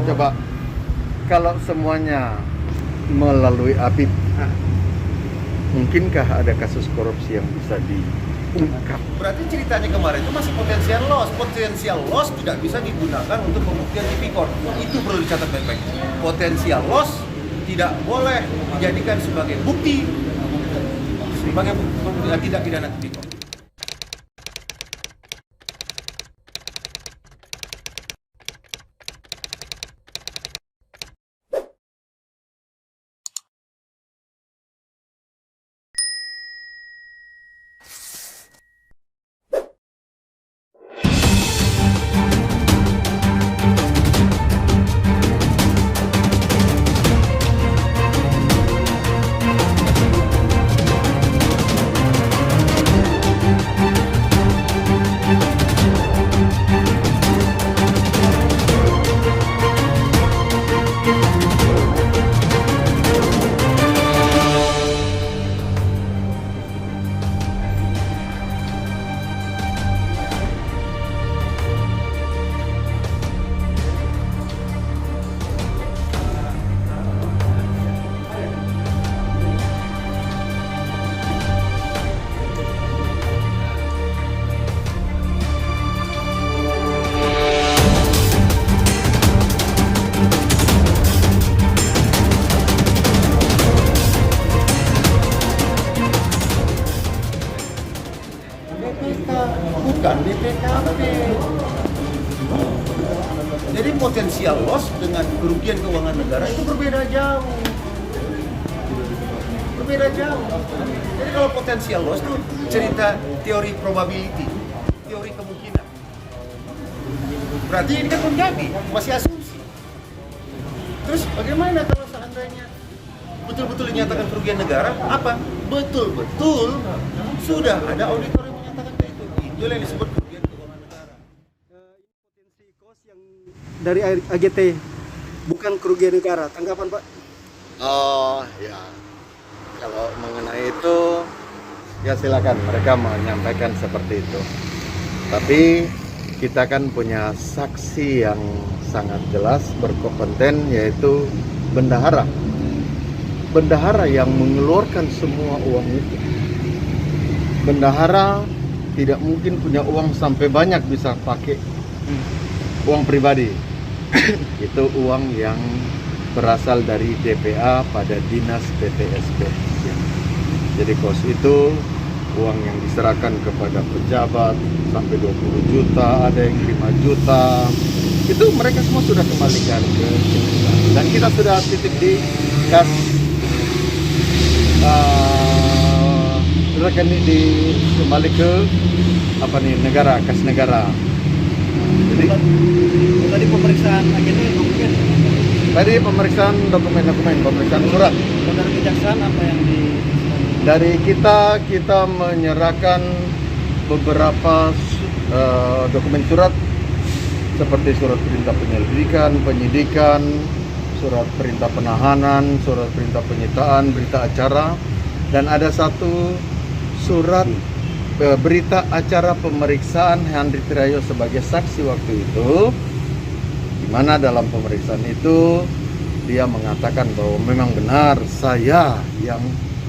Coba kalau semuanya melalui APIP, mungkinkah ada kasus korupsi yang bisa diungkap? Berarti ceritanya kemarin itu masih potensial loss. Potensial loss tidak bisa digunakan untuk pembuktian tipikor. Itu perlu dicatat baik-baik. Potensial loss tidak boleh dijadikan sebagai bukti sebagai tidak pidana tipikor. Bukan BPKP. Jadi potensial loss dengan kerugian keuangan negara itu berbeda jauh. Berbeda jauh. Jadi kalau potensial loss itu cerita teori probability, teori kemungkinan. Berarti ini kan menjadi masih asumsi. Terus bagaimana kalau seandainya betul-betul dinyatakan kerugian negara? Apa? Betul-betul sudah ada auditor yang menyatakan itu. Itu yang disebut kerugian keuangan negara. Ini potensi kos yang dari AGT, bukan kerugian negara. Tanggapan Pak? Oh ya, kalau mengenai itu ya silakan mereka menyampaikan seperti itu. Tapi kita kan punya saksi yang sangat jelas berkompeten, yaitu bendahara. Bendahara yang mengeluarkan semua uang itu. Bendahara tidak mungkin punya uang sampai banyak bisa pakai uang pribadi. Itu uang yang berasal dari DPA pada dinas PTSP. Jadi kos itu uang yang diserahkan kepada pejabat sampai 20 juta, ada yang 5 juta. Itu mereka semua sudah kembalikan ke kita. Dan kita sudah titip di kas kembali ke negara, kas negara. Jadi Tadi pemeriksaan AGT dokumen. tadi pemeriksaan dokumen-dokumen, pemeriksaan surat. Dari kejaksaan apa yang di Dari kita menyerahkan beberapa dokumen surat seperti surat perintah penyelidikan, penyidikan, surat perintah penahanan, surat perintah penyitaan, berita acara, dan ada satu surat berita acara pemeriksaan Henry Tirayo sebagai saksi waktu itu, di mana dalam pemeriksaan itu dia mengatakan bahwa memang benar saya yang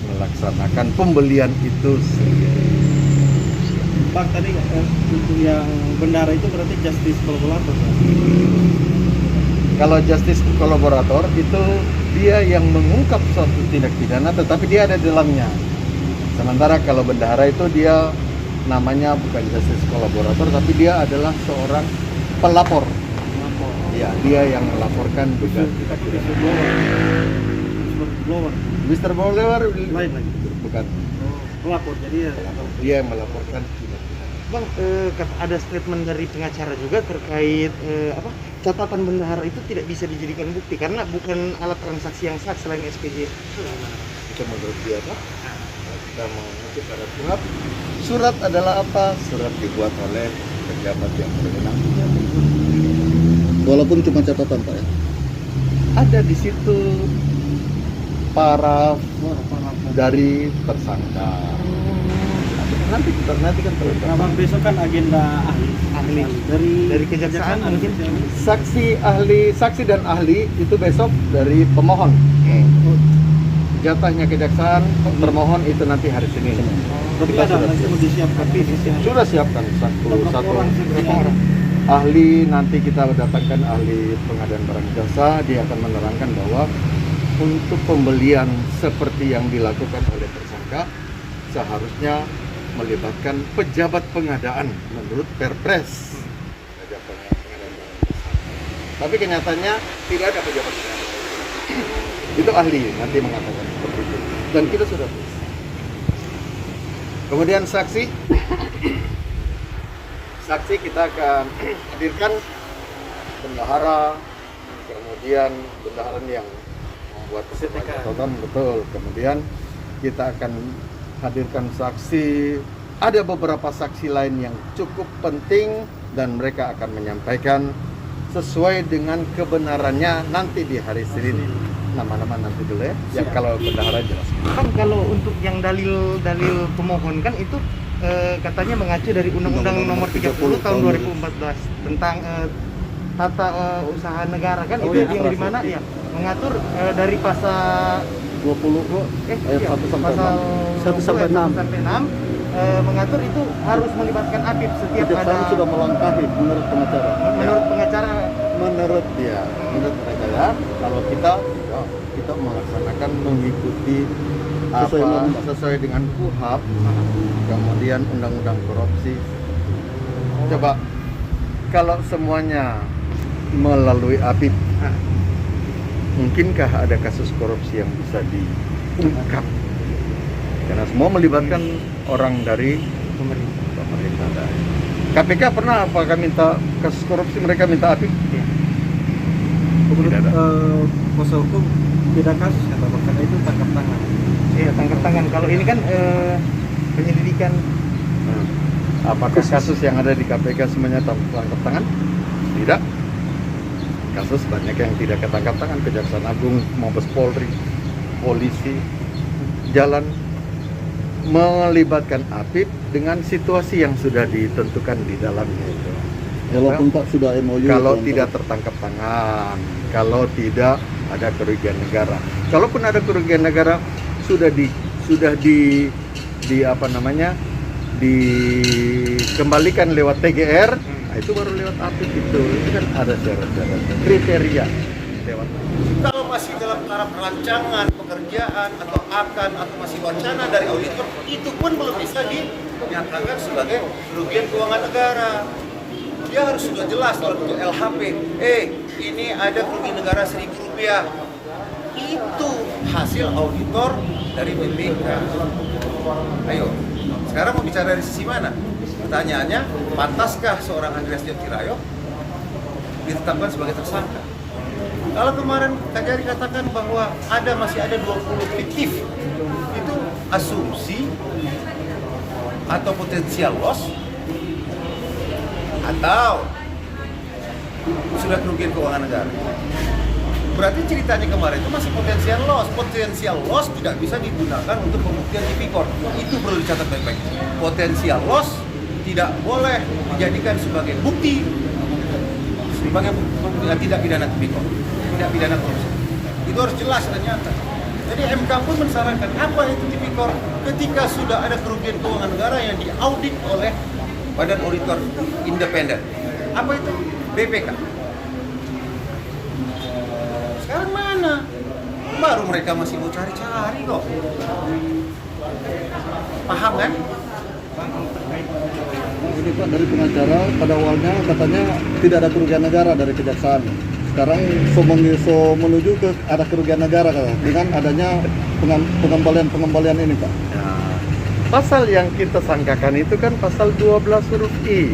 melaksanakan pembelian itu sendiri. Bang tadi untuk yang bendara itu berarti justice kolaborator. Kalau justice kolaborator itu dia yang mengungkap suatu tindak pidana, tetapi dia ada di dalamnya. Sementara kalau bendahara itu dia namanya bukan justice kolaborator, tapi dia adalah seorang pelapor. Ya, dia yang melaporkan dugaan tindak pidana. Mr. Blower Lain lagi. bukan. Pelapor jadi ya. Dia yang melaporkan tindak pidana. Bang, ada statement dari pengacara juga terkait catatan bendahara itu tidak bisa dijadikan bukti karena bukan alat transaksi yang sah selain SPJ. Itu menurut dia Pak. Kita mengutip pada surat. Surat adalah apa? Surat dibuat oleh pejabat yang berwenang. Walaupun cuma catatan Pak ya. Ada di situ paraf dari tersangka. nanti kan terungkap. Nah, Bang, besok kan agenda ahli dari kejaksaan mungkin. Saksi dan ahli itu besok dari pemohon. Jatahnya kejaksaan, termohon itu nanti hari Senin. Tapi Kita ada nanti mau disiapkan sudah siapkan berapa orang sih, berapa orang? ahli. Nanti kita datangkan ahli pengadaan barang jasa, dia akan menerangkan bahwa untuk pembelian seperti yang dilakukan oleh tersangka seharusnya melibatkan pejabat pengadaan menurut Perpres. Pejabat pengadaan barang jasa. Tapi kenyataannya tidak ada pejabat pengadaan. Itu ahli nanti mengatakan seperti itu. Dan kita sudah tulis. Kemudian saksi kita akan hadirkan bendahara, kemudian bendaharaan yang membuat kesepakatan, betul. Kemudian kita akan hadirkan saksi. Ada beberapa saksi lain yang cukup penting dan mereka akan menyampaikan sesuai dengan kebenarannya nanti di hari Senin. Nama-nama nanti dulu ya. Ya kalau bendahara jelas. Kan kalau untuk yang dalil pemohon kan itu katanya mengacu dari Undang-Undang Nomor 30 tahun 2014 tentang tata usaha negara kan, Oh, itu ya, yang di mana ya mengatur dari pasal 20 ayat 1 sampai pasal 1 sampai 6. sampai 6 mengatur itu harus melibatkan APIP setiap Kejaksaan ada sudah melangkahi menurut pengacara. menurut pengacara. Menurut dia, menurut mereka ya, kalau kita melaksanakan mengikuti sesuai dengan KUHAP, kemudian undang-undang korupsi. Coba kalau semuanya melalui APIP, mungkinkah ada kasus korupsi yang bisa diungkap? Karena semua melibatkan orang dari pemerintah. KPK pernah apakah minta kasus korupsi mereka minta APIP? Menurut Tidak ada. kuasa hukum beda kasus kata Bang, karena itu tangkap tangan. Iya, tangkap tangan. Kalau ini kan penyelidikan. Apakah kasus yang ada di KPK semuanya tangkap tangan? Tidak. Kasus banyak yang tidak ketangkap tangan. Kejaksaan Agung, Mabes Polri, polisi, jalan melibatkan APIP dengan situasi yang sudah ditentukan di dalamnya itu. Walaupun Pak sudah MOU. Kalau tidak tertangkap tangan, kalau tidak ada kerugian negara. Kalaupun ada kerugian negara sudah di apa namanya? Dikembalikan lewat TGR, nah itu baru lewat APIP itu kan ada syarat-syarat kriteria lewat. Kalau masih dalam taraf perancangan, pekerjaan, atau masih wacana dari auditor, itu pun belum bisa dinyatakan sebagai kerugian keuangan negara. Dia harus sudah jelas dalam bentuk LHP. Ini ada kerugian negara Rp1.000. Itu hasil auditor dari BPK. Ayo, sekarang mau bicara dari sisi mana? Pertanyaannya, pantaskah seorang Andreas Jokirayo ditetapkan sebagai tersangka? Kalau kemarin Kajari katakan bahwa masih ada 20 fiktif, itu asumsi atau potensial loss atau sudah kerugian keuangan negara. Berarti ceritanya kemarin itu masih potensial loss. Potensial loss tidak bisa digunakan untuk pembuktian tipikor. Itu perlu dicatat baik-baik. Potensial loss tidak boleh dijadikan sebagai bukti sebagai tidak pidana tipikor, tidak pidana korupsi. Itu harus jelas dan nyata. Jadi MK pun mensyaratkan apa itu tipikor ketika sudah ada kerugian keuangan negara yang diaudit oleh Badan Auditor Independen. Apa itu? BPK. Sekarang mana? Baru mereka masih mau cari-cari kok. Paham kan? Ini Pak, dari pengacara pada awalnya katanya tidak ada kerugian negara dari kejaksaan. Sekarang menuju ke ada kerugian negara dengan adanya pengembalian ini Pak. Pasal yang kita sangkakan itu kan pasal 12 huruf I.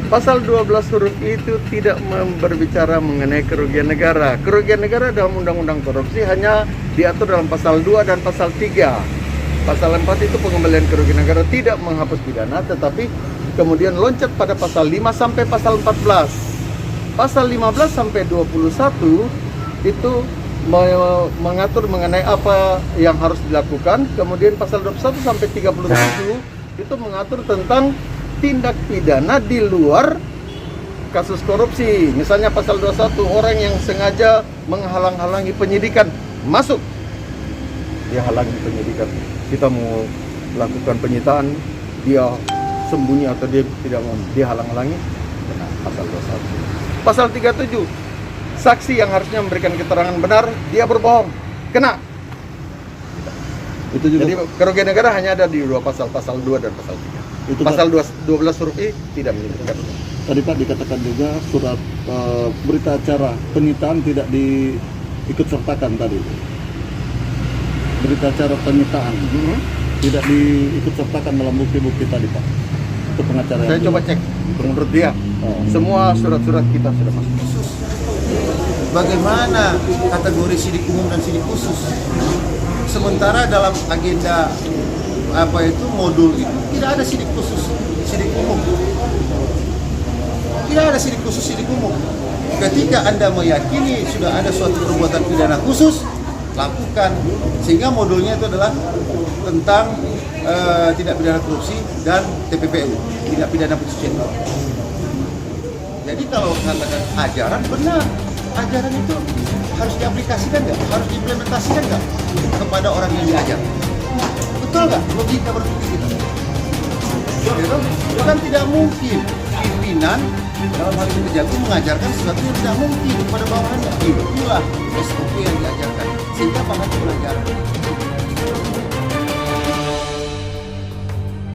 Pasal 12 huruf I itu tidak berbicara mengenai kerugian negara. Kerugian negara dalam undang-undang korupsi hanya diatur dalam pasal 2 dan pasal 3. Pasal 4 itu pengembalian kerugian negara tidak menghapus pidana, tetapi kemudian loncat pada pasal 5 sampai pasal 14. Pasal 15 sampai 21 itu mengatur mengenai apa yang harus dilakukan. Kemudian pasal 21 sampai 37 itu mengatur tentang tindak pidana di luar kasus korupsi. Misalnya pasal 21, orang yang sengaja menghalang-halangi penyidikan masuk. Dia halangi penyidikan. Kita mau lakukan penyitaan, dia sembunyi atau dia tidak mau, dia halang-halangi, kena pasal 21. Pasal 37, saksi yang harusnya memberikan keterangan benar, dia berbohong, kena. Itu juga Jadi kerugian negara hanya ada di dua pasal, pasal 2 dan pasal 3. Itu Pasal 12 huruf I tidak menyebutkan. tadi Pak dikatakan juga surat berita acara penyitaan tidak diikut sertakan tadi. Berita acara penyitaan tidak diikut sertakan dalam bukti-bukti tadi Pak. Itu pengacara. Saya yang coba cek, menurut dia semua surat-surat kita sudah masuk. Bagaimana kategori sidik umum dan sidik khusus? Sementara dalam agenda modul itu tidak ada sidik khusus, sidik umum. Tidak ada sidik khusus, sidik umum. Ketika Anda meyakini sudah ada suatu perbuatan pidana khusus, lakukan. Sehingga modulnya itu adalah tentang tindak pidana korupsi dan TPPU, tindak pidana pencucian uang. Jadi kalau mengatakan ajaran benar, ajaran itu harus diaplikasikan nggak? Harus diimplementasikan nggak kepada orang yang diajar? Betul nggak logika berpikir kita? Itu kan tidak mungkin pimpinan dalam hal ini kejagung mengajarkan sesuatu yang tidak mungkin kepada bawahannya. Itulah SOP yang diajarkan sehingga paham pelajaran.